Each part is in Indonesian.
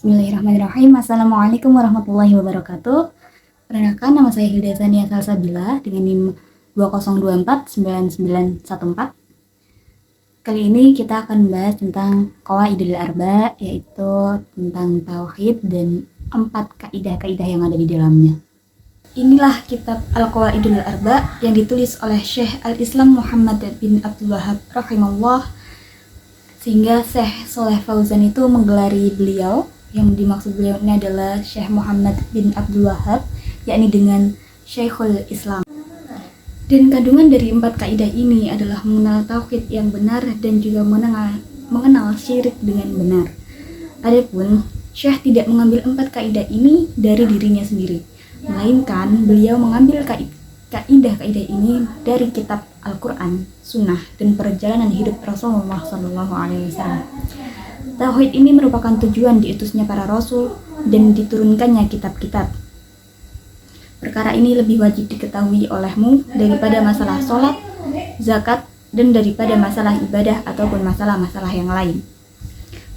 Bismillahirrahmanirrahim. Assalamualaikum warahmatullahi wabarakatuh. Perkenalkan, nama saya Hilda Zania Salsabila dengan NIM 20249914. Kali ini kita akan membahas tentang Qawaidul Arba, yaitu tentang tauhid dan 4 kaidah-kaidah yang ada di dalamnya. Inilah kitab Al-Qawaidul Arba yang ditulis oleh Syekh Al-Islam Muhammad bin Abdul Wahhab rahimahullah, sehingga Syekh Shaleh Fauzan itu menggelari beliau, yang dimaksud beliau ini adalah Syekh Muhammad bin Abdul Wahhab, yakni dengan Syekhul Islam. Dan kandungan dari 4 kaidah ini adalah mengenal tauhid yang benar dan juga mengenal syirik dengan benar. Adapun Syekh tidak mengambil 4 kaidah ini dari dirinya sendiri, melainkan beliau mengambil kaidah-kaidah ini dari kitab Al-Quran, Sunnah, dan perjalanan hidup Rasulullah SAW. Tauhid ini merupakan tujuan diutusnya para rasul dan diturunkannya kitab-kitab. Perkara ini lebih wajib diketahui olehmu daripada masalah sholat, zakat, dan daripada masalah ibadah ataupun masalah-masalah yang lain.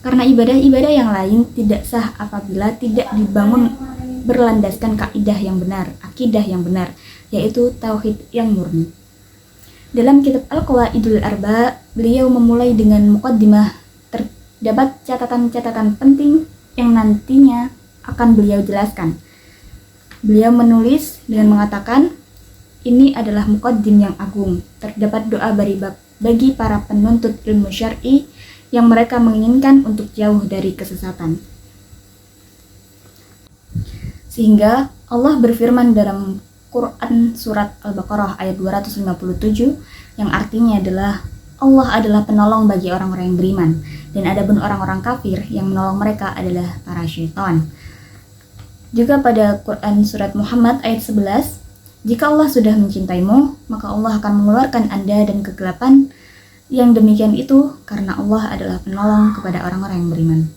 Karena ibadah-ibadah yang lain tidak sah apabila tidak dibangun berlandaskan kaidah yang benar, akidah yang benar, yaitu tauhid yang murni. Dalam kitab Al-Qawaidul Arba, beliau memulai dengan muqaddimah. Terdapat catatan-catatan penting yang nantinya akan beliau jelaskan. Beliau menulis dengan mengatakan, ini adalah muqaddim yang agung. Terdapat doa bagi para penuntut ilmu syar'i yang mereka menginginkan untuk jauh dari kesesatan. Sehingga Allah berfirman dalam Quran surat Al-Baqarah ayat 257 yang artinya adalah Allah adalah penolong bagi orang-orang yang beriman, dan adapun orang-orang kafir yang menolong mereka adalah para syaitan. Juga pada Quran surat Muhammad ayat 11, jika Allah sudah mencintaimu, maka Allah akan mengeluarkan Anda dan kegelapan. Yang demikian itu karena Allah adalah penolong kepada orang-orang yang beriman.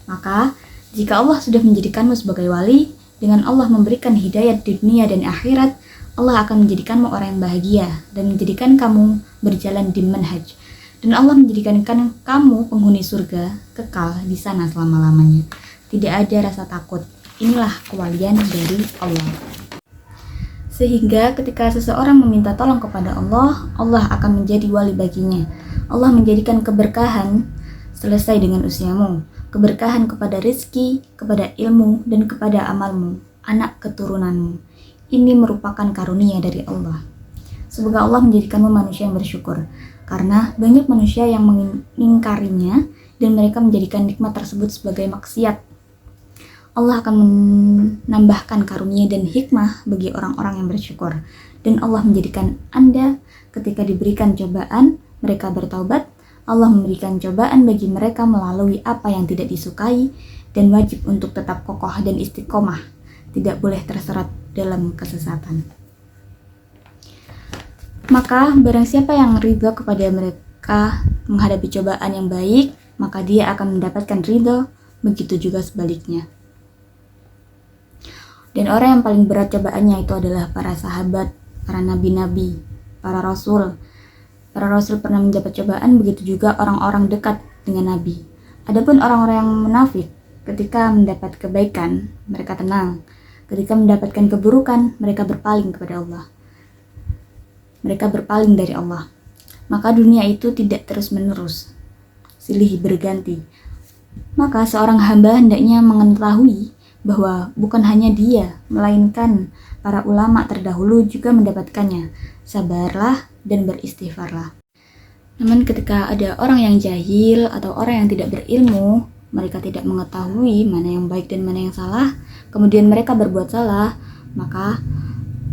Maka jika Allah sudah menjadikanmu sebagai wali, dengan Allah memberikan hidayat di dunia dan akhirat, Allah akan menjadikanmu orang yang bahagia dan menjadikan kamu berjalan di manhaj. Dan Allah menjadikan kamu penghuni surga kekal di sana selama-lamanya. Tidak ada rasa takut. Inilah kewalian dari Allah. Sehingga ketika seseorang meminta tolong kepada Allah, Allah akan menjadi wali baginya. Allah menjadikan keberkahan selesai dengan usiamu, keberkahan kepada rizki, kepada ilmu, dan kepada amalmu, anak keturunanmu. Ini merupakan karunia dari Allah. Semoga Allah menjadikanmu manusia yang bersyukur, karena banyak manusia yang mengingkarinya dan mereka menjadikan nikmat tersebut sebagai maksiat. Allah akan menambahkan karunia dan hikmah bagi orang-orang yang bersyukur, dan Allah menjadikan Anda ketika diberikan cobaan, mereka bertaubat. Allah memberikan cobaan bagi mereka melalui apa yang tidak disukai, dan wajib untuk tetap kokoh dan istiqomah, tidak boleh terseret dalam kesesatan. Maka barang siapa yang ridho kepada mereka menghadapi cobaan yang baik, maka dia akan mendapatkan ridho, begitu juga sebaliknya. Dan orang yang paling berat cobaannya itu adalah para sahabat, para nabi-nabi, para rasul. Para rasul pernah mendapat cobaan, begitu juga orang-orang dekat dengan nabi. Adapun orang-orang yang munafik, ketika mendapat kebaikan, mereka tenang. Ketika mendapatkan keburukan, mereka berpaling kepada Allah. Mereka berpaling dari Allah. Maka dunia itu tidak terus-menerus, silih berganti. Maka seorang hamba hendaknya mengetahui bahwa bukan hanya dia, melainkan para ulama terdahulu juga mendapatkannya. Sabarlah dan beristighfarlah. Namun ketika ada orang yang jahil atau orang yang tidak berilmu, mereka tidak mengetahui mana yang baik dan mana yang salah, kemudian mereka berbuat salah, maka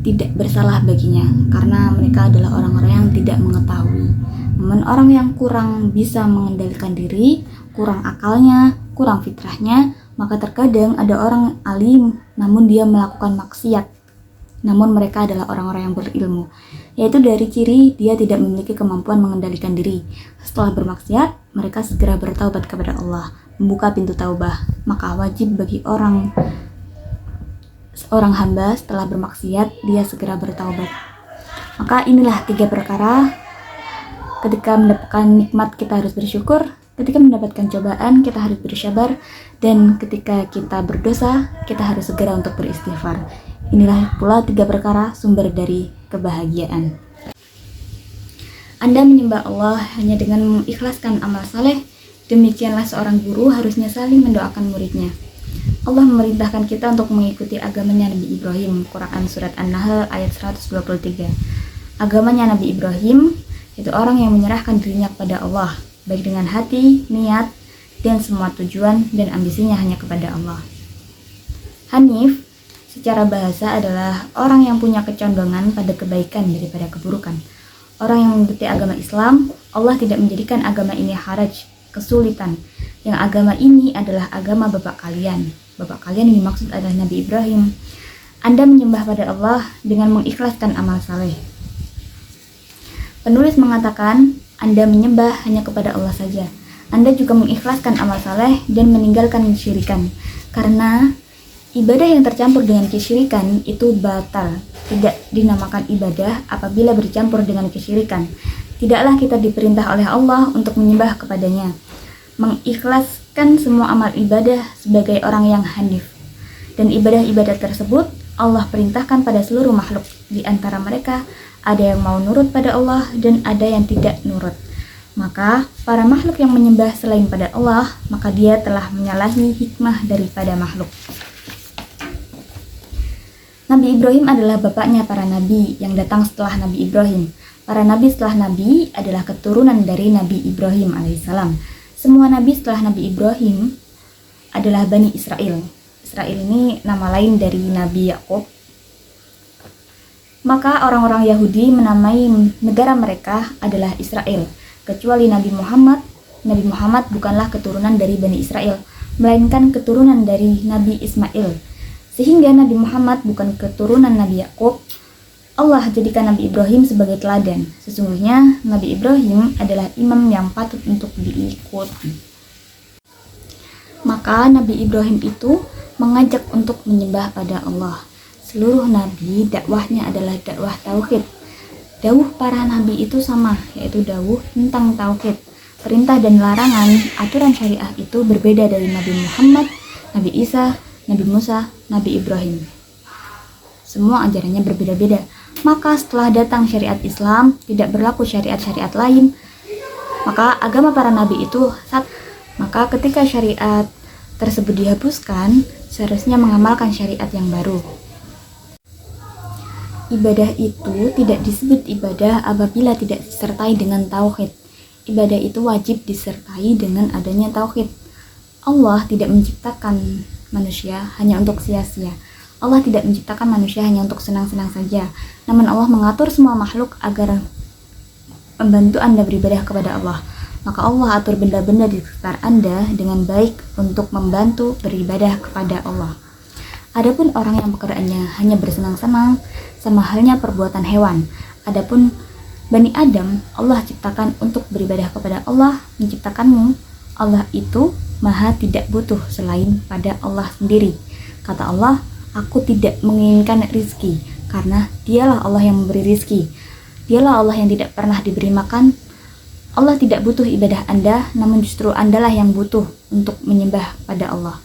tidak bersalah baginya, karena mereka adalah orang-orang yang tidak mengetahui. Namun orang yang kurang bisa mengendalikan diri, kurang akalnya, kurang fitrahnya, maka terkadang ada orang alim namun dia melakukan maksiat, namun mereka adalah orang-orang yang berilmu, yaitu dari ciri dia tidak memiliki kemampuan mengendalikan diri. Setelah bermaksiat, mereka segera bertaubat kepada Allah, membuka pintu taubah. Maka wajib bagi seorang hamba setelah bermaksiat, dia segera bertaubat. Maka inilah 3 perkara. Ketika mendapatkan nikmat kita harus bersyukur, Ketika mendapatkan cobaan, kita harus bersabar, dan ketika kita berdosa, kita harus segera untuk beristighfar. Inilah pula 3 perkara sumber dari kebahagiaan. Anda menyembah Allah hanya dengan mengikhlaskan amal saleh, demikianlah seorang guru harusnya saling mendoakan muridnya. Allah memerintahkan kita untuk mengikuti agamanya Nabi Ibrahim. Quran Surat An-Nahl ayat 123. Agamanya Nabi Ibrahim itu orang yang menyerahkan dirinya kepada Allah, baik dengan hati, niat, dan semua tujuan dan ambisinya hanya kepada Allah. Hanif secara bahasa adalah orang yang punya kecondongan pada kebaikan daripada keburukan. Orang yang mengikuti agama Islam, Allah tidak menjadikan agama ini haraj, kesulitan. Yang agama ini adalah agama bapak kalian. Bapak kalian yang dimaksud adalah Nabi Ibrahim. Anda menyembah pada Allah dengan mengikhlaskan amal saleh. Penulis mengatakan, Anda menyembah hanya kepada Allah saja. Anda juga mengikhlaskan amal saleh dan meninggalkan kesyirikan. Karena ibadah yang tercampur dengan kesyirikan itu batal. Tidak dinamakan ibadah apabila bercampur dengan kesyirikan. Tidaklah kita diperintah oleh Allah untuk menyembah kepadanya. Mengikhlaskan semua amal ibadah sebagai orang yang hanif. Dan ibadah-ibadah tersebut Allah perintahkan pada seluruh makhluk. Di antara mereka ada yang mau nurut pada Allah dan ada yang tidak nurut. Maka para makhluk yang menyembah selain pada Allah, maka dia telah menyalahi hikmah daripada makhluk. Nabi Ibrahim adalah bapaknya para nabi yang datang setelah Nabi Ibrahim. Para nabi setelah Nabi adalah keturunan dari Nabi Ibrahim alaihissalam. Semua nabi setelah Nabi Ibrahim adalah Bani Israel. Israel ini nama lain dari Nabi Yakub. Maka orang-orang Yahudi menamai negara mereka adalah Israel, kecuali Nabi Muhammad. Nabi Muhammad bukanlah keturunan dari Bani Israel, melainkan keturunan dari Nabi Ismail. Sehingga Nabi Muhammad bukan keturunan Nabi Yakub. Allah jadikan Nabi Ibrahim sebagai teladan. Sesungguhnya Nabi Ibrahim adalah imam yang patut untuk diikuti. Maka Nabi Ibrahim itu mengajak untuk menyembah pada Allah. Seluruh nabi dakwahnya adalah dakwah tauhid. Dawuh para nabi itu sama, yaitu dawuh tentang tauhid. Perintah dan larangan, aturan syariah itu berbeda dari Nabi Muhammad, Nabi Isa, Nabi Musa, Nabi Ibrahim. Semua ajarannya berbeda-beda. Maka setelah datang syariat Islam, tidak berlaku syariat-syariat lain. Maka agama para nabi itu satu. Maka ketika syariat tersebut dihapuskan, seharusnya mengamalkan syariat yang baru. Ibadah itu tidak disebut ibadah apabila tidak disertai dengan tauhid. Ibadah itu wajib disertai dengan adanya tauhid. Allah tidak menciptakan manusia hanya untuk sia-sia. Allah tidak menciptakan manusia hanya untuk senang-senang saja. Namun Allah mengatur semua makhluk agar membantu Anda beribadah kepada Allah. Maka Allah atur benda-benda di sekitar Anda dengan baik untuk membantu beribadah kepada Allah. Adapun orang yang pekerjaannya hanya bersenang-senang, sama halnya perbuatan hewan. Adapun Bani Adam, Allah ciptakan untuk beribadah kepada Allah, menciptakanmu. Allah itu maha tidak butuh selain pada Allah sendiri. Kata Allah, aku tidak menginginkan rizki, karena dialah Allah yang memberi rizki. Dialah Allah yang tidak pernah diberi makan. Allah tidak butuh ibadah Anda, namun justru Andalah yang butuh untuk menyembah pada Allah.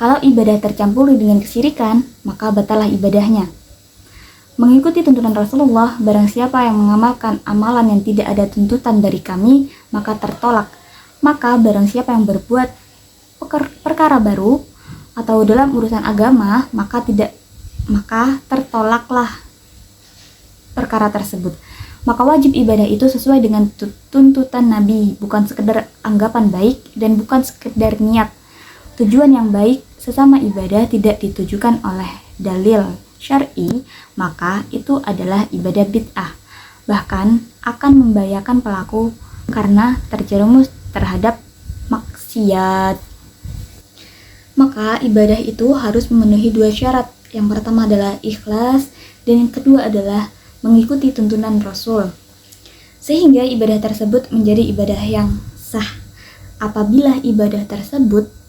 Kalau ibadah tercampur dengan kesyirikan, maka batalah ibadahnya. Mengikuti tuntunan Rasulullah, barang siapa yang mengamalkan amalan yang tidak ada tuntutan dari kami, maka tertolak. Maka barang siapa yang berbuat perkara baru atau dalam urusan agama, maka tertolaklah perkara tersebut. Maka wajib ibadah itu sesuai dengan tuntutan Nabi, bukan sekedar anggapan baik dan bukan sekedar niat. Tujuan yang baik sesama ibadah tidak ditujukan oleh dalil syar'i, maka itu adalah ibadah bid'ah. Bahkan akan membahayakan pelaku karena terjerumus terhadap maksiat. Maka ibadah itu harus memenuhi 2 syarat. Yang pertama adalah ikhlas dan yang kedua adalah mengikuti tuntunan Rasul. Sehingga ibadah tersebut menjadi ibadah yang sah. Apabila ibadah tersebut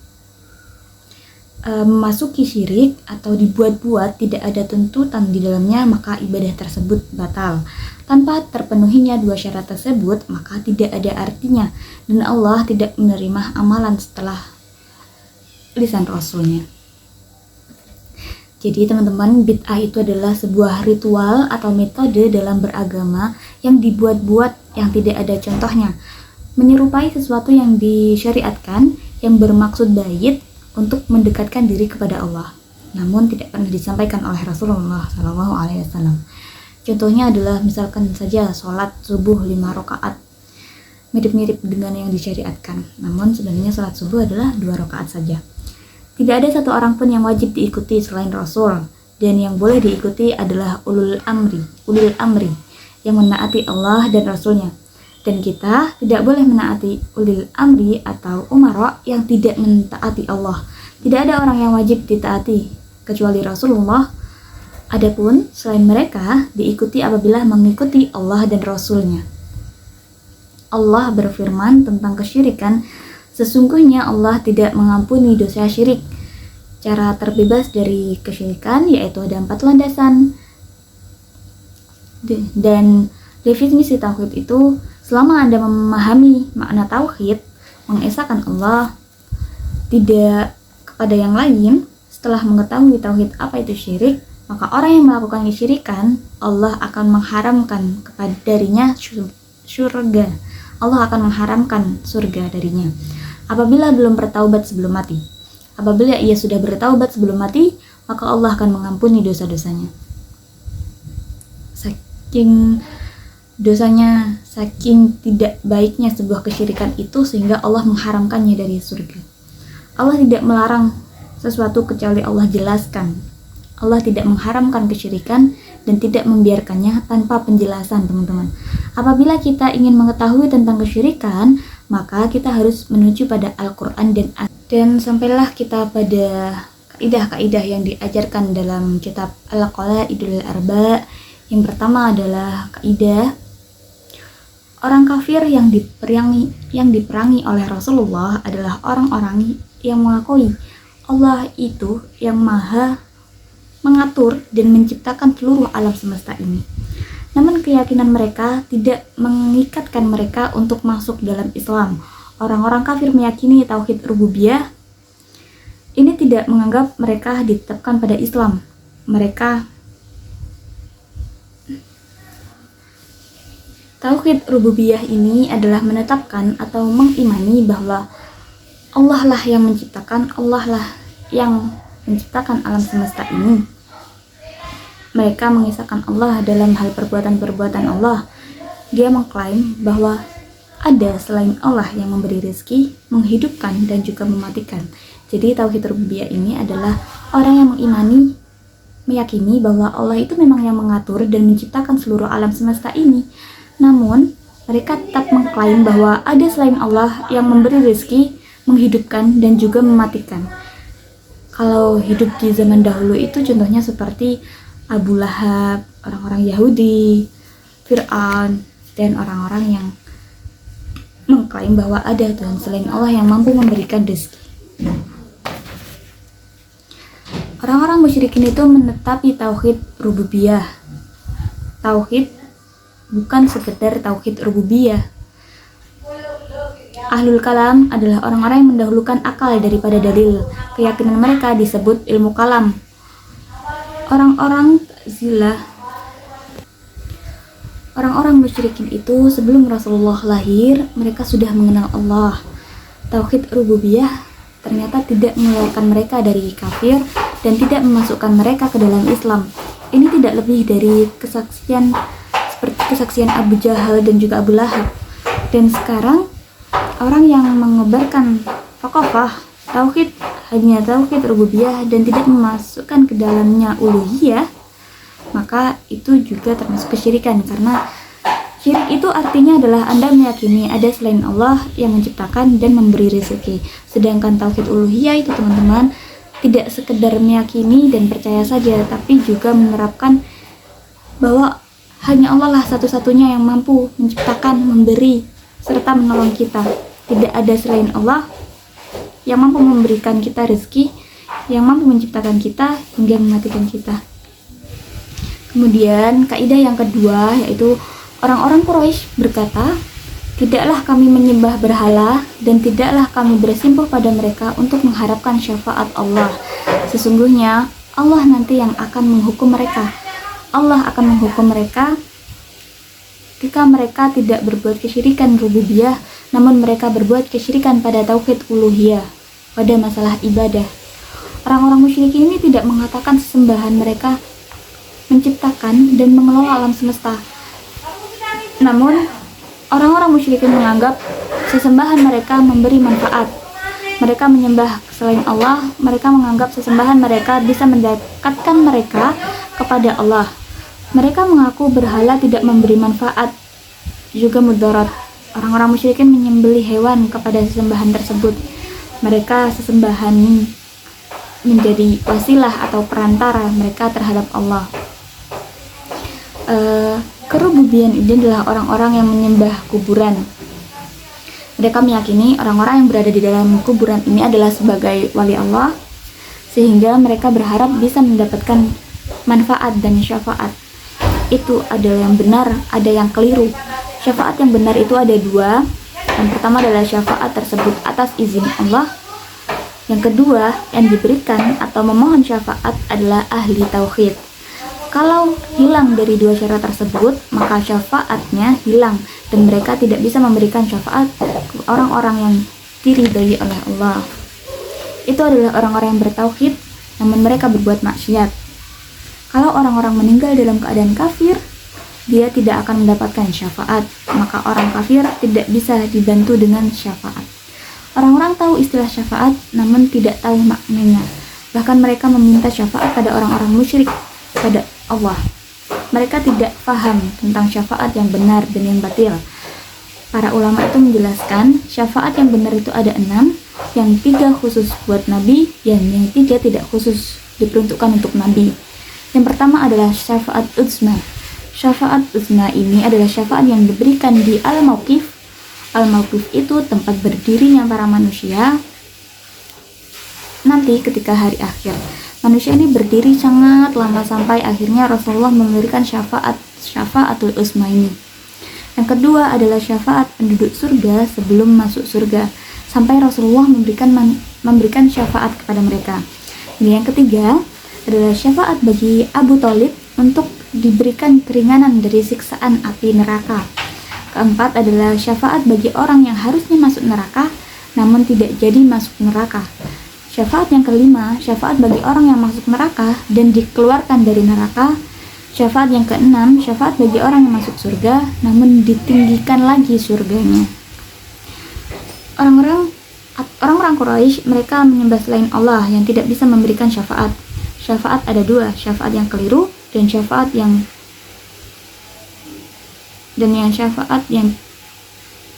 memasuki syirik atau dibuat-buat, tidak ada tuntutan di dalamnya, maka ibadah tersebut batal. Tanpa terpenuhinya dua syarat tersebut, maka tidak ada artinya, dan Allah tidak menerima amalan setelah lisan Rasulnya. Jadi teman-teman, bid'ah itu adalah sebuah ritual atau metode dalam beragama yang dibuat-buat, yang tidak ada contohnya, menyerupai sesuatu yang disyariatkan yang bermaksud baik untuk mendekatkan diri kepada Allah, namun tidak pernah disampaikan oleh Rasulullah SAW. Contohnya adalah misalkan saja sholat subuh 5 rakaat, mirip-mirip dengan yang disyariatkan, namun sebenarnya sholat subuh adalah 2 rakaat saja. Tidak ada satu orang pun yang wajib diikuti selain Rasul, dan yang boleh diikuti adalah ulul amri yang menaati Allah dan Rasulnya. Dan kita tidak boleh menaati ulil amri atau umara yang tidak mentaati Allah. Tidak ada orang yang wajib ditaati kecuali Rasulullah. Adapun selain mereka diikuti apabila mengikuti Allah dan Rasulnya. Allah berfirman tentang kesyirikan, sesungguhnya Allah tidak mengampuni dosa syirik. Cara terbebas dari kesyirikan yaitu ada 4 landasan. Dan definisi tauhid itu, selama Anda memahami makna tauhid, mengesahkan Allah tidak kepada yang lain, setelah mengetahui tauhid apa itu syirik, maka orang yang melakukan kesyirikan, Allah akan mengharamkan kepada darinya surga. Allah akan mengharamkan surga darinya apabila belum bertaubat sebelum mati. Apabila ia sudah bertaubat sebelum mati, maka Allah akan mengampuni dosa-dosanya. Saking dosanya, saking tidak baiknya sebuah kesyirikan itu, sehingga Allah mengharamkannya dari surga. Allah tidak melarang sesuatu kecuali Allah jelaskan. Allah tidak mengharamkan kesyirikan dan tidak membiarkannya tanpa penjelasan, teman-teman. Apabila kita ingin mengetahui tentang kesyirikan, maka kita harus menuju pada Al-Quran dan sampailah kita pada kaidah-kaidah yang diajarkan dalam kitab Al-Qawaidul Arba. Yang pertama adalah kaidah orang kafir yang diperangi oleh Rasulullah adalah orang-orang yang mengakui Allah itu yang maha mengatur dan menciptakan seluruh alam semesta ini. Namun keyakinan mereka tidak mengikatkan mereka untuk masuk dalam Islam. Orang-orang kafir meyakini tauhid rububiyah ini tidak menganggap mereka ditetapkan pada Islam. Tauhid rububiyah ini adalah menetapkan atau mengimani bahwa Allah lah yang menciptakan, Allah lah yang menciptakan alam semesta ini. Mereka mengisahkan Allah dalam hal perbuatan-perbuatan Allah. Dia mengklaim bahwa ada selain Allah yang memberi rezeki, menghidupkan, dan juga mematikan. Jadi tauhid rububiyah ini adalah orang yang meyakini bahwa Allah itu memang yang mengatur dan menciptakan seluruh alam semesta ini. Namun mereka tetap mengklaim bahwa ada selain Allah yang memberi rezeki, menghidupkan, dan juga mematikan. Kalau hidup di zaman dahulu itu contohnya seperti Abu Lahab, orang-orang Yahudi, Fir'aun, dan orang-orang yang mengklaim bahwa ada Tuhan selain Allah yang mampu memberikan rezeki. Orang-orang musyrikin itu menetapi tauhid rububiyah. Tauhid bukan sekedar tauhid rububiyah. Ahlul kalam adalah orang-orang yang mendahulukan akal daripada dalil. Keyakinan mereka disebut ilmu kalam. Orang-orang musyrikin itu sebelum Rasulullah lahir, mereka sudah mengenal Allah. Tauhid rububiyah ternyata tidak mengeluarkan mereka dari kafir dan tidak memasukkan mereka ke dalam Islam. Ini tidak lebih dari kesaksian seperti kesaksian Abu Jahal dan juga Abu Lahab. Dan sekarang orang yang mengobarkan fakofah tauhid hanya tauhid rububiyah dan tidak memasukkan ke dalamnya uluhiyah, maka itu juga termasuk kesyirikan. Karena syirik itu artinya adalah Anda meyakini ada selain Allah yang menciptakan dan memberi rezeki. Sedangkan tauhid uluhiyah itu, teman-teman, tidak sekedar meyakini dan percaya saja, tapi juga menerapkan bahwa hanya Allah lah satu-satunya yang mampu menciptakan, memberi, serta menolong kita. Tidak ada selain Allah yang mampu memberikan kita rezeki, yang mampu menciptakan kita hingga mematikan kita. Kemudian kaidah yang kedua yaitu Orang-orang Quraisy berkata, "Tidaklah kami menyembah berhala dan tidaklah kami bersimpuh pada mereka untuk mengharapkan syafaat Allah. Sesungguhnya Allah nanti yang akan menghukum mereka. Allah akan menghukum mereka jika mereka tidak berbuat kesyirikan rububiyah, namun mereka berbuat kesyirikan pada tauhid uluhiyah, pada masalah ibadah." Orang-orang musyrik ini tidak mengatakan sesembahan mereka menciptakan dan mengelola alam semesta. Namun, orang-orang musyrikin menganggap sesembahan mereka memberi manfaat. Mereka menyembah selain Allah, mereka menganggap sesembahan mereka bisa mendekatkan mereka kepada Allah. Mereka mengaku berhala tidak memberi manfaat, juga mudarat. Orang-orang musyrikin menyembelih hewan kepada sesembahan tersebut. Mereka sesembahan menjadi wasilah atau perantara mereka terhadap Allah. Kerububian ini adalah orang-orang yang menyembah kuburan. Mereka meyakini orang-orang yang berada di dalam kuburan ini adalah sebagai wali Allah, sehingga mereka berharap bisa mendapatkan manfaat dan syafaat. Itu adalah yang benar, ada yang keliru. Syafaat yang benar itu ada dua. Yang pertama adalah syafaat tersebut atas izin Allah. Yang kedua, yang diberikan atau memohon syafaat adalah ahli tauhid. Kalau hilang dari dua syarat tersebut, maka syafaatnya hilang dan mereka tidak bisa memberikan syafaat ke orang-orang yang diridhai oleh Allah. Itu adalah orang-orang yang bertauhid, namun mereka berbuat maksiat. Kalau orang-orang meninggal dalam keadaan kafir, dia tidak akan mendapatkan syafaat, maka orang kafir tidak bisa dibantu dengan syafaat. Orang-orang tahu istilah syafaat, namun tidak tahu maknanya. Bahkan mereka meminta syafaat pada orang-orang musyrik, pada Allah. Mereka tidak paham tentang syafaat yang benar dan yang batil. Para ulama itu menjelaskan, syafaat yang benar itu ada 6, yang 3 khusus buat Nabi, dan yang 3 tidak khusus diperuntukkan untuk Nabi. Yang pertama adalah syafaat uzma. Syafaat uzma ini adalah syafaat yang diberikan di al-mauqif. Al-mauqif itu tempat berdirinya para manusia nanti ketika hari akhir. Manusia ini berdiri sangat lama sampai akhirnya Rasulullah memberikan syafaatul uzma ini. Yang kedua adalah syafaat penduduk surga sebelum masuk surga, sampai Rasulullah memberikan syafaat kepada mereka. Dan yang ketiga adalah syafaat bagi Abu Thalib untuk diberikan keringanan dari siksaan api neraka. Keempat adalah syafaat bagi orang yang harusnya masuk neraka namun tidak jadi masuk neraka. Syafaat yang kelima, syafaat bagi orang yang masuk neraka dan dikeluarkan dari neraka. Syafaat yang keenam, syafaat bagi orang yang masuk surga namun ditinggikan lagi surganya. Orang-orang Quraisy mereka menyembah selain Allah yang tidak bisa memberikan syafaat. Syafaat ada dua, syafaat yang keliru dan syafaat yang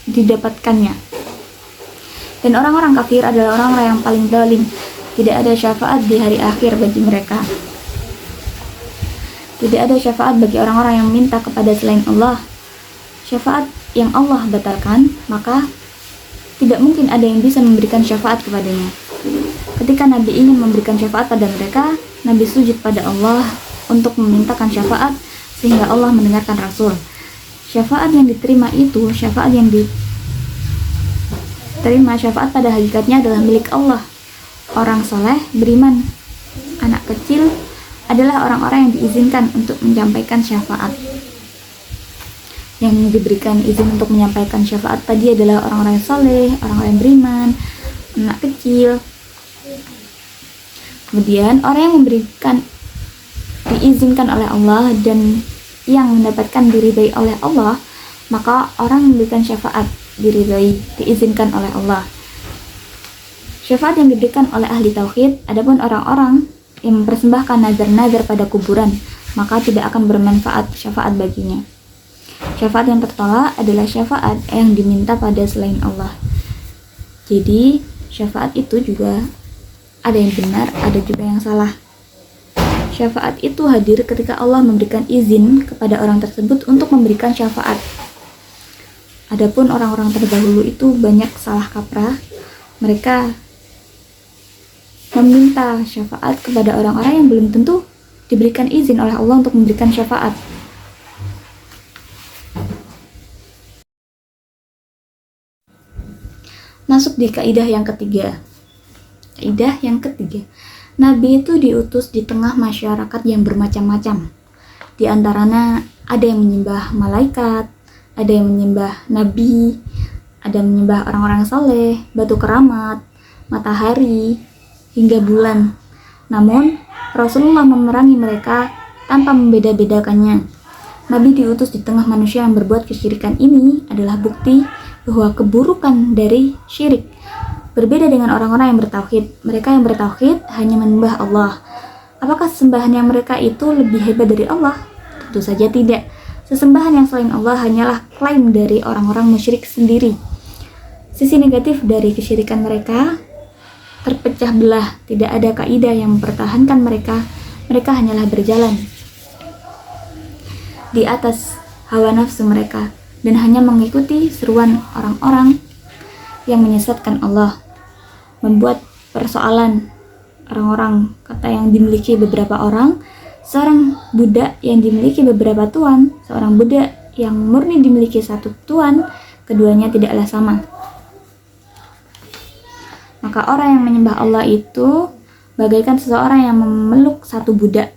didapatkannya. Dan orang-orang kafir adalah orang-orang yang paling zalim. Tidak ada syafaat di hari akhir bagi mereka. Tidak ada syafaat bagi orang-orang yang minta kepada selain Allah. Syafaat yang Allah batalkan, maka tidak mungkin ada yang bisa memberikan syafaat kepadanya. Ketika Nabi ingin memberikan syafaat pada mereka, Nabi sujud pada Allah untuk memintakan syafaat sehingga Allah mendengarkan Rasul. Syafaat yang diterima itu, syafaat pada hakikatnya adalah milik Allah. Orang soleh, beriman, anak kecil adalah orang-orang yang diizinkan untuk menyampaikan syafaat. Yang diberikan izin untuk menyampaikan syafaat tadi adalah orang-orang yang soleh, orang-orang yang beriman, anak kecil. Kemudian orang yang diizinkan oleh Allah dan yang mendapatkan diridhai oleh Allah, maka orang memberikan syafaat diizinkan oleh Allah. Syafaat yang diberikan oleh ahli tauhid. Adapun orang-orang yang mempersembahkan nazar-nazar pada kuburan, maka tidak akan bermanfaat syafaat baginya. Syafaat yang tertolak adalah syafaat yang diminta pada selain Allah. Jadi syafaat itu juga ada yang benar, ada juga yang salah. Syafaat itu hadir ketika Allah memberikan izin kepada orang tersebut untuk memberikan syafaat. Adapun orang-orang terdahulu itu banyak salah kaprah. Mereka meminta syafaat kepada orang-orang yang belum tentu diberikan izin oleh Allah untuk memberikan syafaat. Masuk di kaidah yang ketiga. Kaidah yang ketiga. Nabi itu diutus di tengah masyarakat yang bermacam-macam. Di antaranya ada yang menyembah malaikat, ada yang menyembah nabi, ada yang menyembah orang-orang saleh, batu keramat, matahari, hingga bulan. Namun, Rasulullah memerangi mereka tanpa membeda-bedakannya. Nabi diutus di tengah manusia yang berbuat kesyirikan. Ini adalah bukti bahwa keburukan dari syirik. Berbeda dengan orang-orang yang bertauhid. Mereka yang bertauhid hanya menyembah Allah. Apakah sesembahan yang mereka itu lebih hebat dari Allah? Tentu saja tidak. Sesembahan yang selain Allah hanyalah klaim dari orang-orang musyrik sendiri. Sisi negatif dari kesyirikan mereka terpecah belah. Tidak ada kaidah yang mempertahankan mereka. Mereka hanyalah berjalan di atas hawa nafsu mereka dan hanya mengikuti seruan orang-orang yang menyesatkan Allah. Membuat persoalan orang-orang kata yang dimiliki beberapa orang, seorang budak yang dimiliki beberapa tuan, seorang budak yang murni dimiliki satu tuan, keduanya tidaklah sama. Maka orang yang menyembah Allah itu bagaikan seseorang yang memeluk satu budak.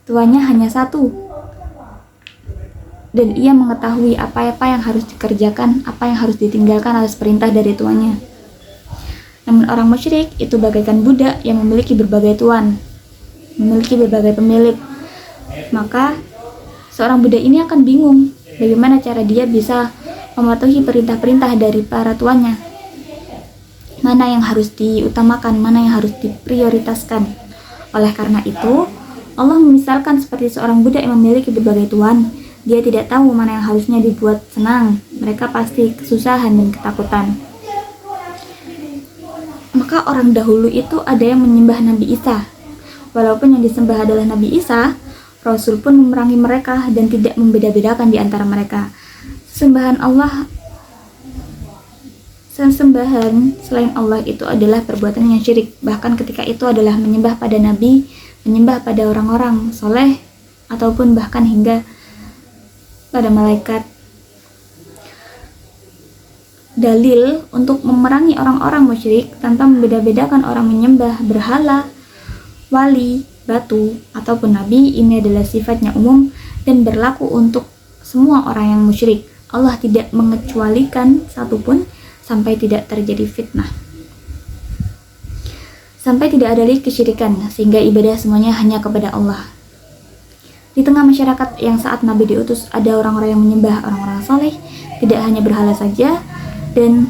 Tuannya hanya satu, dan ia mengetahui apa-apa yang harus dikerjakan, apa yang harus ditinggalkan atas perintah dari tuannya. Namun orang musyrik itu bagaikan budak yang memiliki berbagai tuan, memiliki berbagai pemilik. Maka seorang budak ini akan bingung bagaimana cara dia bisa mematuhi perintah-perintah dari para tuannya. Mana yang harus diutamakan, mana yang harus diprioritaskan. Oleh karena itu, Allah memisalkan seperti seorang budak yang memiliki berbagai tuan. Dia tidak tahu mana yang harusnya dibuat senang. Mereka pasti kesusahan dan ketakutan. Maka orang dahulu itu ada yang menyembah Nabi Isa. Walaupun yang disembah adalah Nabi Isa, Rasul pun memerangi mereka dan tidak membeda-bedakan di antara mereka. Sembahan selain Allah itu adalah perbuatan yang syirik. Bahkan ketika itu adalah menyembah pada Nabi, menyembah pada orang-orang soleh, ataupun bahkan hingga pada malaikat. Dalil untuk memerangi orang-orang musyrik tanpa membeda-bedakan orang menyembah berhala, wali, batu, ataupun nabi, ini adalah sifatnya umum dan berlaku untuk semua orang yang musyrik. Allah tidak mengecualikan satupun sampai tidak terjadi fitnah, sampai tidak ada lagi kesyirikan, sehingga ibadah semuanya hanya kepada Allah. Di tengah masyarakat yang saat Nabi diutus ada orang-orang yang menyembah orang-orang saleh, tidak hanya berhala saja. Dan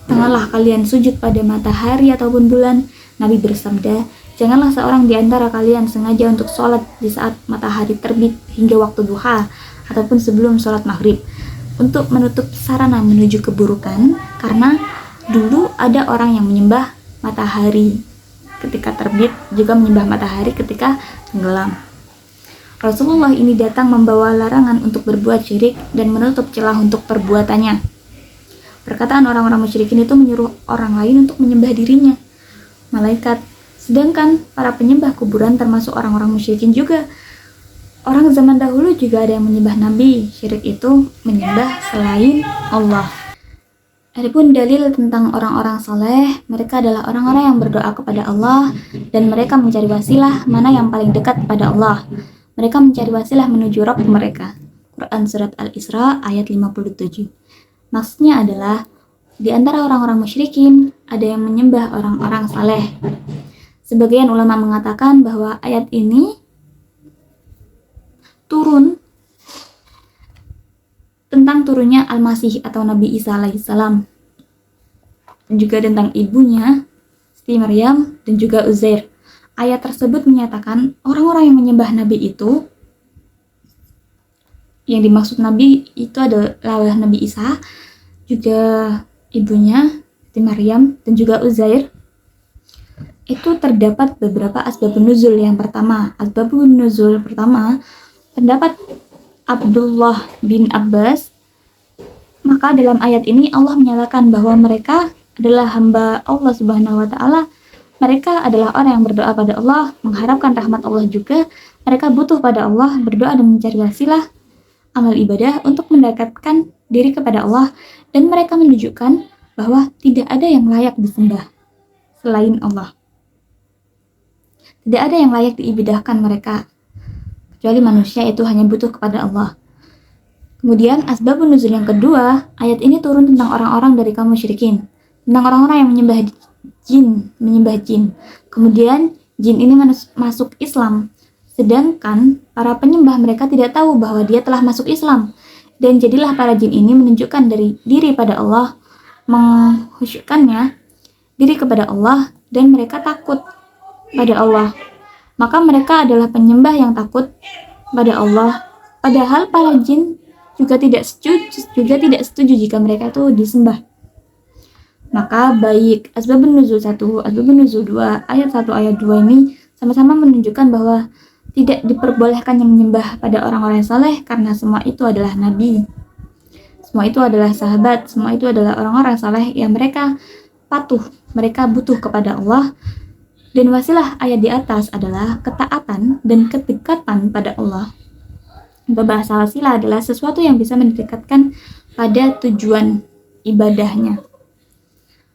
tengahlah kalian sujud pada matahari ataupun bulan. Nabi bersabda, janganlah seorang di antara kalian sengaja untuk sholat di saat matahari terbit hingga waktu duha ataupun sebelum sholat maghrib, untuk menutup sarana menuju keburukan. Karena dulu ada orang yang menyembah matahari ketika terbit, juga menyembah matahari ketika tenggelam. Rasulullah ini datang membawa larangan untuk berbuat syirik dan menutup celah untuk perbuatannya. Perkataan orang-orang musyrikin itu menyuruh orang lain untuk menyembah dirinya, malaikat. Sedangkan para penyembah kuburan termasuk orang-orang musyrikin juga. Orang zaman dahulu juga ada yang menyembah nabi. Syirik itu menyembah selain Allah. Adapun dalil tentang orang-orang saleh, mereka adalah orang-orang yang berdoa kepada Allah dan mereka mencari wasilah mana yang paling dekat pada Allah. Mereka mencari wasilah menuju Rabb mereka. Quran Surat Al-Isra ayat 57. Maksudnya adalah, di antara orang-orang musyrikin, ada yang menyembah orang-orang saleh. Sebagian ulama mengatakan bahwa ayat ini turun tentang turunnya Al-Masih atau Nabi Isa alaihissalam. Dan juga tentang ibunya, Siti Maryam, dan juga Uzair. Ayat tersebut menyatakan orang-orang yang menyembah Nabi itu, yang dimaksud Nabi itu adalah Nabi Isa, juga ibunya Siti Maryam, dan juga Uzair. Itu terdapat beberapa asbabun nuzul. Yang pertama, asbabun nuzul pertama, pendapat Abdullah bin Abbas. Maka dalam ayat ini Allah menyatakan bahwa mereka adalah hamba Allah Subhanahu wa taala. Mereka adalah orang yang berdoa pada Allah, mengharapkan rahmat Allah juga. Mereka butuh pada Allah, berdoa dan mencari wasilah amal ibadah untuk mendekatkan diri kepada Allah dan mereka menunjukkan bahwa tidak ada yang layak disembah selain Allah. Tidak ada yang layak diibadahkan mereka kecuali manusia, itu hanya butuh kepada Allah. Kemudian asbabun nuzul yang kedua, ayat ini turun tentang orang-orang dari kaum musyrikin, tentang orang-orang yang menyembah jin. Kemudian jin ini masuk Islam, sedangkan para penyembah mereka tidak tahu bahwa dia telah masuk Islam. Dan jadilah para jin ini menunjukkan dari diri pada Allah, menghusyukkannya diri kepada Allah, dan mereka takut pada Allah. Maka mereka adalah penyembah yang takut pada Allah, padahal para jin juga tidak setuju jika mereka itu disembah. Maka baik asbabun nuzul 1, asbabun nuzul 2, ayat 1, ayat 2 ini sama-sama menunjukkan bahwa tidak diperbolehkan yang menyembah pada orang-orang saleh, karena semua itu adalah nabi, semua itu adalah sahabat, semua itu adalah orang-orang saleh yang mereka patuh, mereka butuh kepada Allah. Dan wasilah ayat di atas adalah ketaatan dan kedekatan pada Allah. Bahasa wasilah adalah sesuatu yang bisa mendekatkan pada tujuan ibadahnya.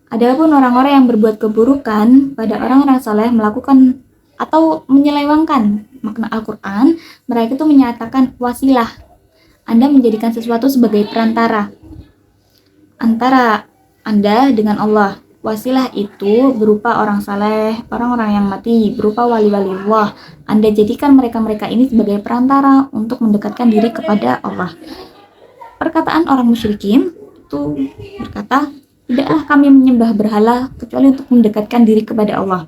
Adapun orang-orang yang berbuat keburukan pada orang-orang saleh melakukan atau menyelewengkan makna Al-Quran, mereka itu menyatakan wasilah. Anda menjadikan sesuatu sebagai perantara antara Anda dengan Allah. Wasilah itu berupa orang saleh, orang-orang yang mati, berupa wali-wali Allah. Anda jadikan mereka-mereka ini sebagai perantara untuk mendekatkan diri kepada Allah. Perkataan orang musyrikin itu berkata, tidaklah kami menyembah berhala kecuali untuk mendekatkan diri kepada Allah.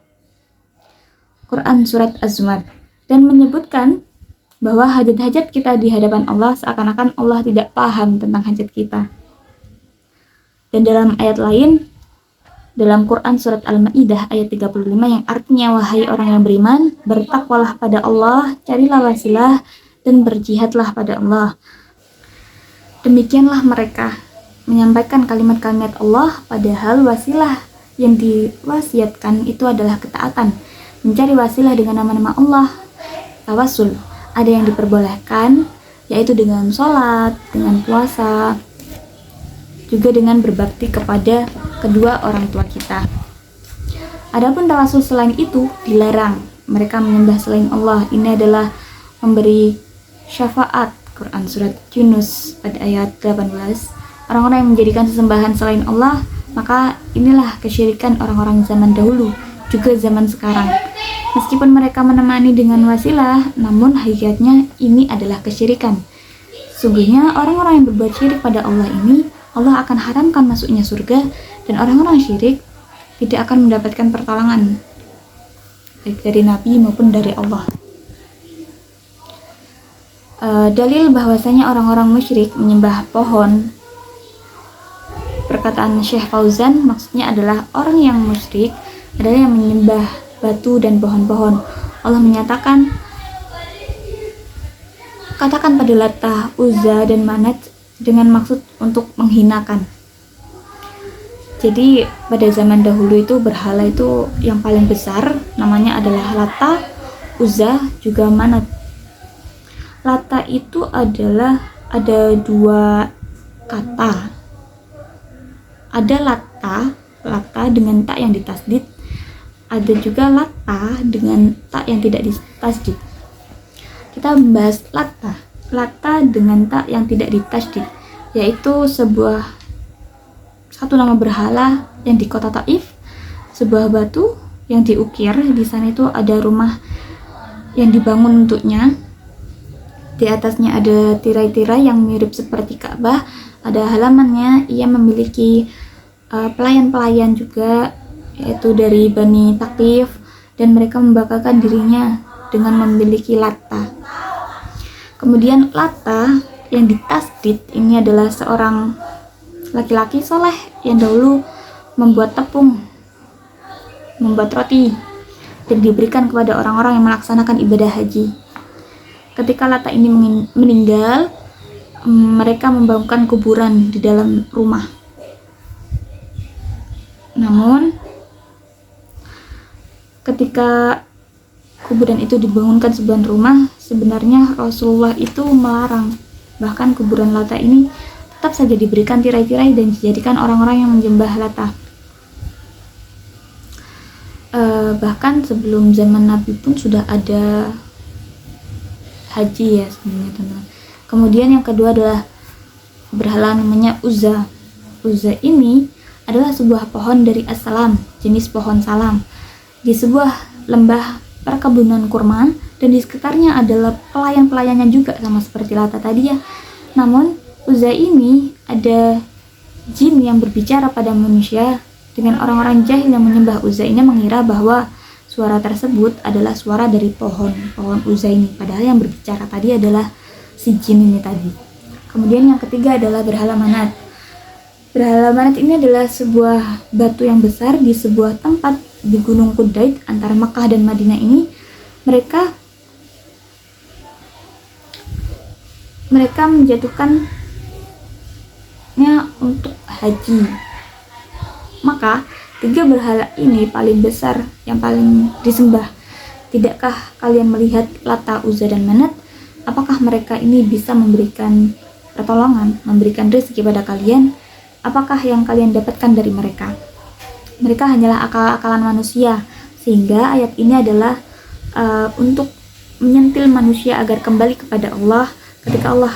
Quran Surat Az-Zumar. Dan menyebutkan bahwa hajat-hajat kita di hadapan Allah seakan-akan Allah tidak paham tentang hajat kita. Dan dalam ayat lain, dalam Quran Surat Al-Ma'idah ayat 35 yang artinya, wahai orang yang beriman, bertakwalah pada Allah, carilah wasilah, dan berjihadlah pada Allah. Demikianlah mereka menyampaikan kalimat-kalimat Allah, padahal wasilah yang diwasiatkan itu adalah ketaatan, mencari wasilah dengan nama-nama Allah. Tawasul ada yang diperbolehkan, yaitu dengan sholat, dengan puasa, juga dengan berbakti kepada kedua orang tua kita. Adapun tawasul selain itu dilarang. Mereka menyembah selain Allah. Ini adalah memberi syafaat. Quran Surat Yunus pada ayat 18. Orang-orang yang menjadikan sesembahan selain Allah, maka inilah kesyirikan orang-orang zaman dahulu, juga zaman sekarang. Meskipun mereka menemani dengan wasilah, namun hakikatnya ini adalah kesyirikan. Sungguhnya orang-orang yang berbuat syirik pada Allah ini, Allah akan haramkan masuknya surga, dan orang-orang syirik tidak akan mendapatkan pertolongan baik dari Nabi maupun dari Allah. Dalil bahwasanya orang-orang musyrik menyembah pohon, perkataan Syekh Fauzan, maksudnya adalah orang yang musyrik adalah yang menyembah batu dan pohon-pohon. Allah menyatakan, katakan pada Lata, Uzza, dan Manat dengan maksud untuk menghinakan. Jadi pada zaman dahulu itu berhala itu yang paling besar namanya adalah Lata, Uzza, juga Manat. Lata itu adalah ada dua kata. Ada lata dengan tak yang ditasdid. Ada juga lata dengan tak yang tidak ditasdid. Kita membahas lata dengan tak yang tidak ditasdid, yaitu satu nama berhala yang di kota Taif, sebuah batu yang diukir. Di sana itu ada rumah yang dibangun untuknya. Di atasnya ada tirai-tirai yang mirip seperti Ka'bah, ada halamannya. Ia memiliki pelayan-pelayan juga, yaitu dari Bani Thaqif, dan mereka membanggakan dirinya dengan memiliki Lata. Kemudian Lata yang ditasdid ini adalah seorang laki-laki soleh yang dahulu membuat tepung, membuat roti, dan diberikan kepada orang-orang yang melaksanakan ibadah haji. Ketika Lata ini meninggal, mereka membangunkan kuburan di dalam rumah. Namun ketika kuburan itu dibangunkan sebuah rumah, sebenarnya Rasulullah itu melarang bahkan kuburan Lata ini tetap saja diberikan tirai-tirai dan dijadikan orang-orang yang menyembah Lata. Bahkan sebelum zaman Nabi pun sudah ada haji ya sebenarnya teman-teman. Kemudian yang kedua adalah berhala namanya Uzza. Uzza ini adalah sebuah pohon dari as-salam, jenis pohon salam, di sebuah lembah perkebunan kurma, dan di sekitarnya adalah pelayan-pelayannya juga sama seperti Lata tadi ya. Namun Uzza ini ada jin yang berbicara pada manusia, dengan orang-orang jahil yang menyembah Uzza ini mengira bahwa suara tersebut adalah suara dari pohon Uzza ini, padahal yang berbicara tadi adalah si jin ini tadi. Kemudian yang ketiga adalah berhala Manat. Berhala Manat ini adalah sebuah batu yang besar di sebuah tempat di Gunung Qudait antara Makkah dan Madinah ini. Mereka menjatuhkannya untuk haji. Maka tiga berhala ini paling besar yang paling disembah. Tidakkah kalian melihat Lata, Uzza, dan Manat? Apakah mereka ini bisa memberikan pertolongan, memberikan rezeki pada kalian? Apakah yang kalian dapatkan dari mereka? Mereka hanyalah akal-akalan manusia, sehingga ayat ini adalah untuk menyentil manusia agar kembali kepada Allah. Ketika Allah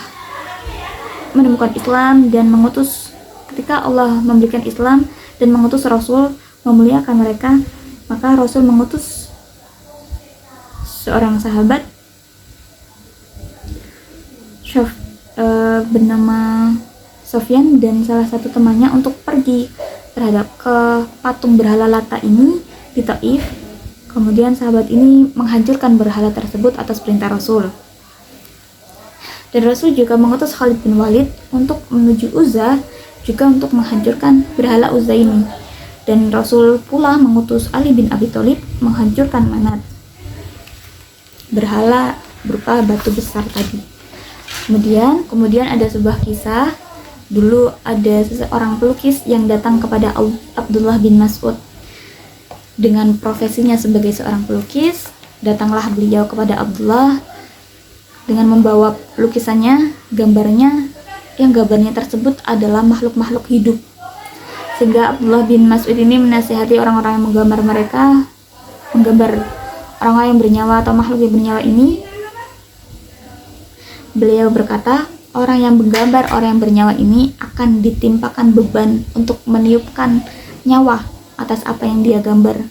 menemukan Islam dan ketika Allah memberikan Islam dan mengutus Rasul memuliakan mereka, maka Rasul mengutus seorang sahabat bernama Sofyan dan salah satu temannya untuk pergi terhadap ke patung berhala Lata ini di Taif. Kemudian sahabat ini menghancurkan berhala tersebut atas perintah Rasul. Dan Rasul juga mengutus Khalid bin Walid untuk menuju Uzza, juga untuk menghancurkan berhala Uzza ini. Dan Rasul pula mengutus Ali bin Abi Thalib menghancurkan Manat, berhala berupa batu besar tadi. Kemudian ada sebuah kisah. Dulu ada seseorang pelukis yang datang kepada Abdullah bin Mas'ud dengan profesinya sebagai seorang pelukis. Datanglah beliau kepada Abdullah dengan membawa lukisannya, gambarnya tersebut adalah makhluk-makhluk hidup. Sehingga Abdullah bin Mas'ud ini menasihati orang-orang yang menggambar orang-orang yang bernyawa atau makhluk yang bernyawa ini. Beliau berkata, orang yang menggambar orang yang bernyawa ini akan ditimpakan beban untuk meniupkan nyawa atas apa yang dia gambar.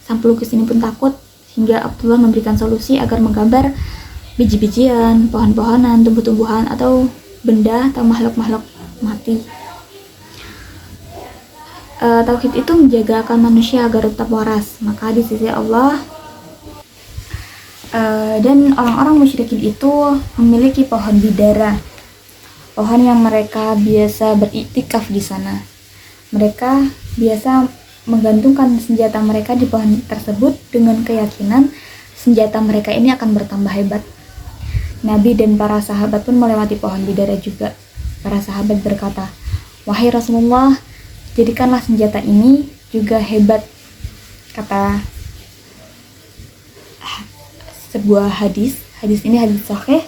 Sang pelukis ini pun takut, hingga Abdullah memberikan solusi agar menggambar biji-bijian, pohon-pohonan, tumbuh-tumbuhan, atau benda atau makhluk-makhluk mati. Tauhid itu menjaga akal manusia agar tetap waras. Maka di sisi Allah dan orang-orang musyrikin itu memiliki pohon bidara, pohon yang mereka biasa beriktikaf di sana. Mereka biasa menggantungkan senjata mereka di pohon tersebut dengan keyakinan senjata mereka ini akan bertambah hebat. Nabi dan para sahabat pun melewati pohon bidara juga. Para sahabat berkata, "Wahai Rasulullah, jadikanlah senjata ini juga hebat." Kata sebuah hadis ini hadis sahih,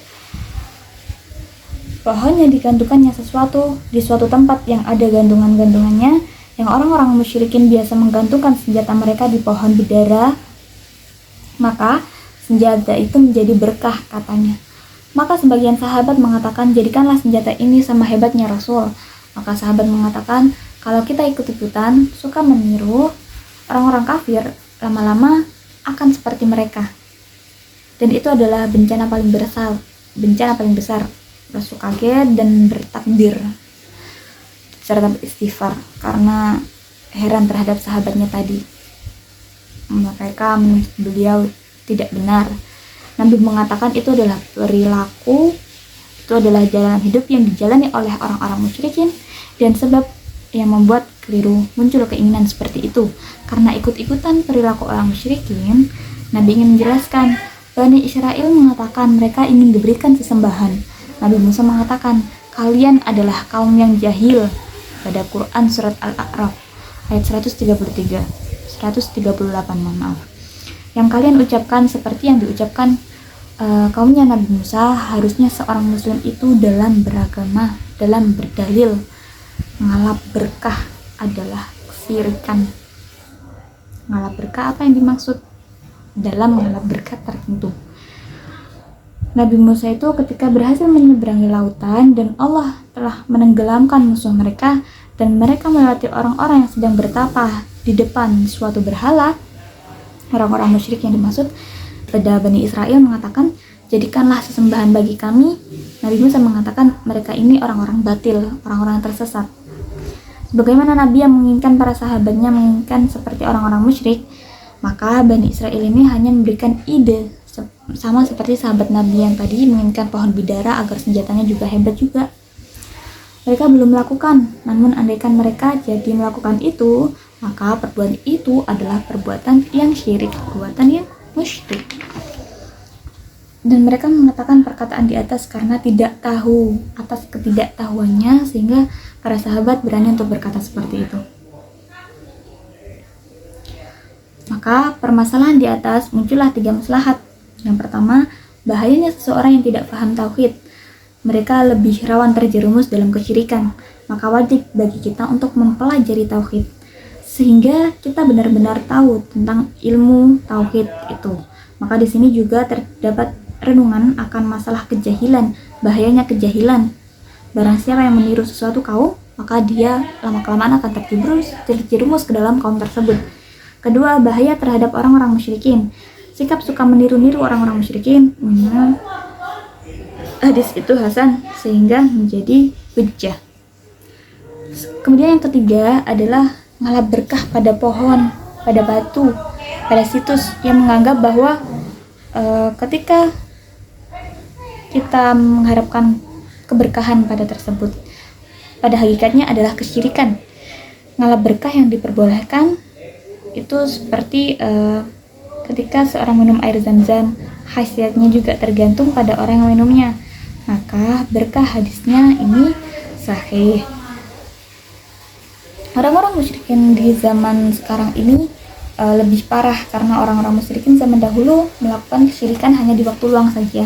pohon yang digantungkannya sesuatu di suatu tempat yang ada gantungan-gantungannya, yang orang-orang musyrikin biasa menggantungkan senjata mereka di pohon bidara, maka senjata itu menjadi berkah katanya. Maka sebagian sahabat mengatakan, jadikanlah senjata ini sama hebatnya Rasul. Maka sahabat mengatakan, kalau kita ikut-ikutan suka meniru orang-orang kafir, lama-lama akan seperti mereka. Dan itu adalah bencana paling besar. Rasul kaget dan bertakbir serta beristighfar karena heran terhadap sahabatnya tadi. Mereka menuntut beliau tidak benar. Nabi mengatakan itu adalah perilaku, itu adalah jalan hidup yang dijalani oleh orang-orang musyrikin, dan sebab yang membuat keliru muncul keinginan seperti itu. Karena ikut-ikutan perilaku orang musyrikin, Nabi ingin menjelaskan, Bani Israel mengatakan mereka ingin diberikan sesembahan. Nabi Musa mengatakan, kalian adalah kaum yang jahil. Pada Quran surat Al-A'raf ayat 138, mohon maaf. Yang kalian ucapkan seperti yang diucapkan kaumnya Nabi Musa, harusnya seorang muslim itu dalam beragama, dalam berdalil, ngalap berkah adalah kesirikan. Ngalap berkah, apa yang dimaksud dalam mengalap berkah tertentu? Nabi Musa itu ketika berhasil menyeberangi lautan dan Allah telah menenggelamkan musuh mereka, dan mereka melewati orang-orang yang sedang bertapa di depan suatu berhala, orang-orang musyrik yang dimaksud pada Bani Israel mengatakan, jadikanlah sesembahan bagi kami. Nabi Musa mengatakan mereka ini orang-orang batil, orang-orang tersesat. Sebagaimana Nabi yang menginginkan para sahabatnya menginginkan seperti orang-orang musyrik, maka Bani Israel ini hanya memberikan ide sama seperti sahabat Nabi yang tadi menginginkan pohon bidara agar senjatanya juga hebat juga. Mereka belum melakukan, namun andaikan mereka jadi melakukan itu, maka perbuatan itu adalah perbuatan yang syirik, perbuatan yang musyrik. Dan mereka mengatakan perkataan di atas karena tidak tahu, atas ketidaktahuannya, sehingga para sahabat berani untuk berkata seperti itu. Maka permasalahan di atas muncullah 3 maslahat. Yang pertama, bahayanya seseorang yang tidak paham tauhid. Mereka lebih rawan terjerumus dalam kesyirikan. Maka wajib bagi kita untuk mempelajari tauhid, sehingga kita benar-benar tahu tentang ilmu tauhid itu. Maka di sini juga terdapat renungan akan masalah kejahilan, bahayanya kejahilan. Barang siapa yang meniru sesuatu kaum, maka dia lama-kelamaan akan terjerumus ke dalam kaum tersebut. Kedua, bahaya terhadap orang-orang musyrikin. Sikap suka meniru-niru orang-orang musyrikin, hadis itu hasan sehingga menjadi hujjah. Kemudian yang ketiga adalah ngalap berkah pada pohon, pada batu, pada situs, yang menganggap bahwa ketika kita mengharapkan keberkahan pada tersebut, pada hakikatnya adalah kesyirikan. Ngalap berkah yang diperbolehkan itu seperti ketika seorang minum air zam-zam, khasiatnya juga tergantung pada orang yang minumnya. Maka berkah hadisnya ini sahih. Orang-orang musyrikin di zaman sekarang ini lebih parah, karena orang-orang musyrikin zaman dahulu melakukan kesyirikan hanya di waktu luang saja.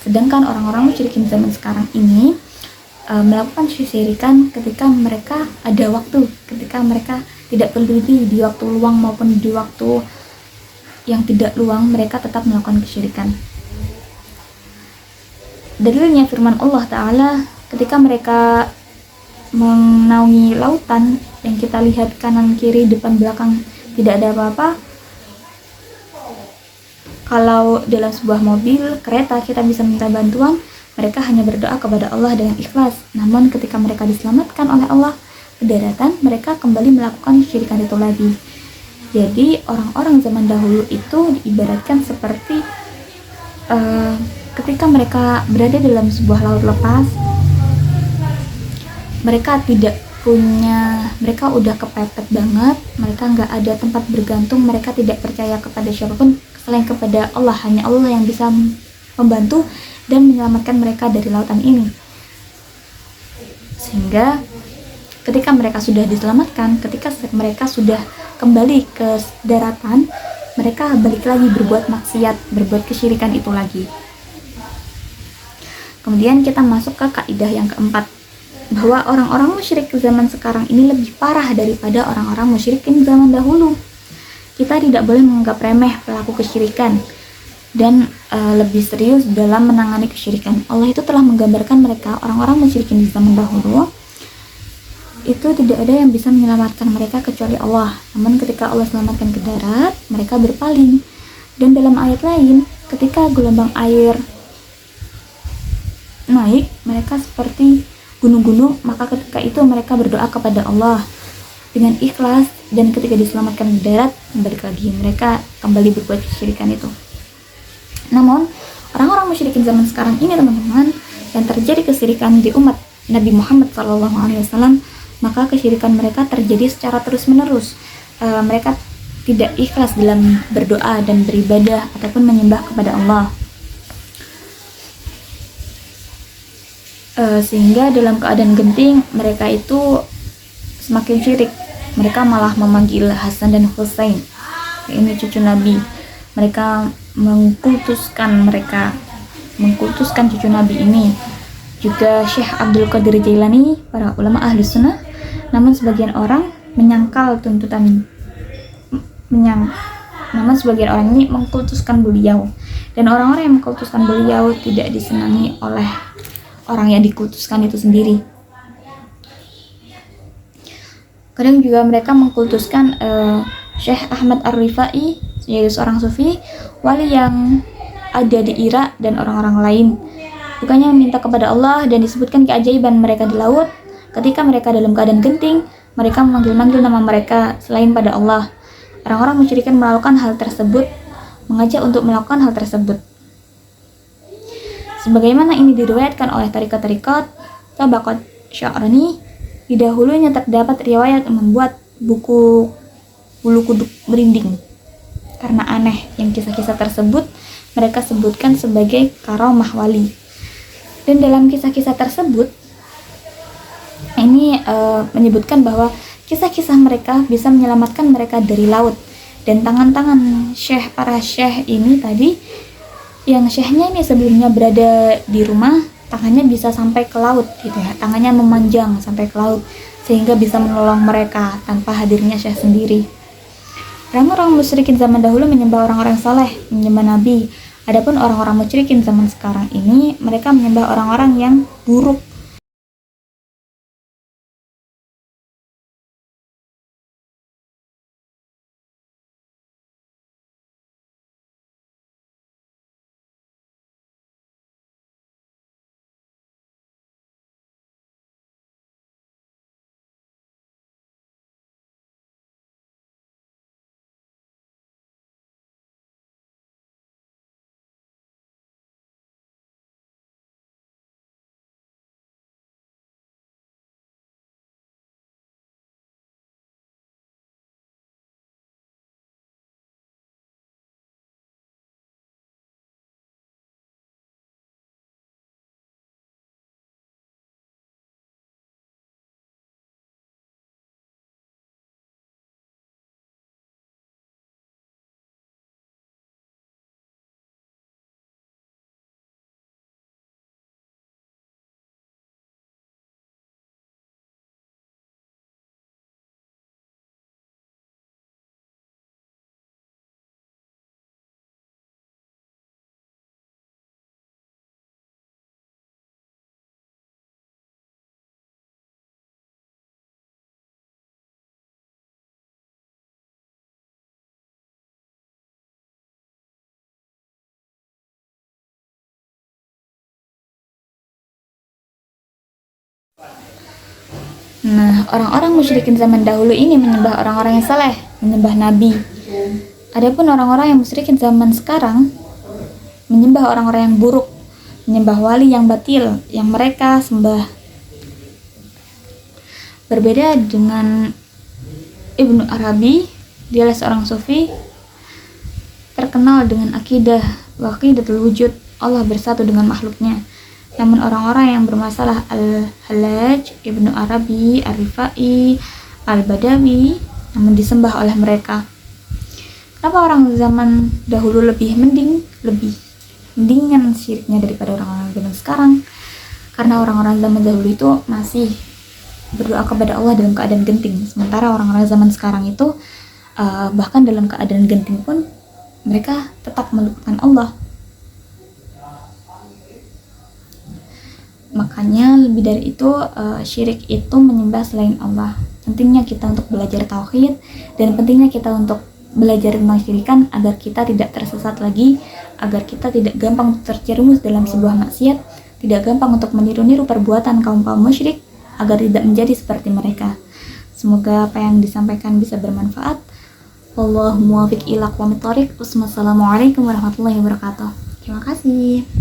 Sedangkan orang-orang musyrikin zaman sekarang ini melakukan kesyirikan ketika mereka ada waktu, ketika mereka tidak peduli di waktu luang maupun di waktu yang tidak luang, mereka tetap melakukan kesyirikan. Dalilnya firman Allah Ta'ala, ketika mereka menaungi lautan yang kita lihat kanan kiri depan belakang tidak ada apa-apa. Kalau dalam sebuah mobil, kereta kita bisa minta bantuan, mereka hanya berdoa kepada Allah dengan ikhlas. Namun ketika mereka diselamatkan oleh Allah ke daratan, mereka kembali melakukan kesyirikan itu lagi. Jadi orang-orang zaman dahulu itu diibaratkan seperti ketika mereka berada dalam sebuah laut lepas, mereka udah kepepet banget, mereka nggak ada tempat bergantung, mereka tidak percaya kepada siapapun selain kepada Allah. Hanya Allah yang bisa membantu dan menyelamatkan mereka dari lautan ini. Sehingga ketika mereka sudah diselamatkan, ketika mereka sudah kembali ke daratan, mereka balik lagi berbuat maksiat, berbuat kesyirikan itu lagi. Kemudian kita masuk ke kaidah yang keempat, bahwa orang-orang musyrik zaman sekarang ini lebih parah daripada orang-orang musyrikin zaman dahulu. Kita tidak boleh menganggap remeh pelaku kesyirikan dan lebih serius dalam menangani kesyirikan. Allah itu telah menggambarkan mereka, orang-orang musyrikin di zaman dahulu, itu tidak ada yang bisa menyelamatkan mereka kecuali Allah. Namun ketika Allah selamatkan ke darat, mereka berpaling. Dan dalam ayat lain, ketika gelombang air naik, mereka seperti gunung-gunung, maka ketika itu mereka berdoa kepada Allah dengan ikhlas, dan ketika diselamatkan ke darat, balik lagi mereka kembali berbuat kesyirikan itu. Namun orang-orang musyrikin zaman sekarang ini, teman-teman, yang terjadi kesyirikan di umat Nabi Muhammad SAW, maka kesyirikan mereka terjadi secara terus-menerus. Mereka tidak ikhlas dalam berdoa dan beribadah ataupun menyembah kepada Allah. Sehingga dalam keadaan genting, mereka itu semakin syirik. Mereka malah memanggil Hasan dan Husain, ini cucu Nabi. Mereka mengkultuskan mereka, mengkultuskan cucu Nabi ini, juga Syekh Abdul Qadir Jailani, para ulama ahli sunnah. Namun sebagian orang namun sebagian orang ini mengkultuskan beliau, dan orang-orang yang mengkultuskan beliau tidak disenangi oleh orang yang dikultuskan itu sendiri. Kadang juga mereka mengkultuskan Syekh Ahmad Ar-Rifai, yaitu seorang sufi wali yang ada di Irak, dan orang-orang lain. Bukannya meminta kepada Allah, dan disebutkan keajaiban mereka di laut. Ketika mereka dalam keadaan genting, mereka memanggil-manggil nama mereka selain pada Allah. Orang-orang musyrikin melakukan hal tersebut, mengajak untuk melakukan hal tersebut. Sebagaimana ini diriwayatkan oleh tarikat-tarikat Tabaqat Sya'rani, di dahulunya terdapat riwayat yang membuat buku bulu kuduk merinding karena aneh yang kisah-kisah tersebut mereka sebutkan sebagai karamah wali. Dan dalam kisah-kisah tersebut ini menyebutkan bahwa kisah-kisah mereka bisa menyelamatkan mereka dari laut, dan tangan-tangan para syekh ini tadi, yang syekhnya ini sebelumnya berada di rumah, tangannya bisa sampai ke laut gitu ya, tangannya memanjang sampai ke laut sehingga bisa menolong mereka tanpa hadirnya syekh sendiri. Orang-orang musyrikin zaman dahulu menyembah orang-orang saleh, menyembah nabi. Adapun orang-orang musyrikin zaman sekarang ini, mereka menyembah orang-orang yang buruk. Nah, orang-orang musyrikin zaman dahulu ini menyembah orang-orang yang saleh, menyembah nabi. Adapun orang-orang yang musyrikin zaman sekarang menyembah orang-orang yang buruk, menyembah wali yang batil yang mereka sembah. Berbeda dengan Ibnu Arabi, dia adalah seorang sufi terkenal dengan akidah waqidatul wujud, Allah bersatu dengan makhluknya. Namun orang-orang yang bermasalah Al-Hallaj, Ibnu Arabi, Ar-Rifai, Al-Badawi, namun disembah oleh mereka. Kenapa orang zaman dahulu lebih mendingan syiriknya daripada orang-orang zaman sekarang? Karena orang-orang zaman dahulu itu masih berdoa kepada Allah dalam keadaan genting, sementara orang-orang zaman sekarang itu bahkan dalam keadaan genting pun mereka tetap melupakan Allah. Makanya lebih dari itu, syirik itu menyembah selain Allah. Pentingnya kita untuk belajar tauhid, dan pentingnya kita untuk belajar tentang syirikan agar kita tidak tersesat lagi, agar kita tidak gampang terjerumus dalam sebuah maksiat, tidak gampang untuk meniru-niru perbuatan kaum-kaum musyrik, agar tidak menjadi seperti mereka. Semoga apa yang disampaikan bisa bermanfaat. Wallahu muwaffiq ila aqwamit thoriq. Wassalamualaikum warahmatullahi wabarakatuh. Terima kasih.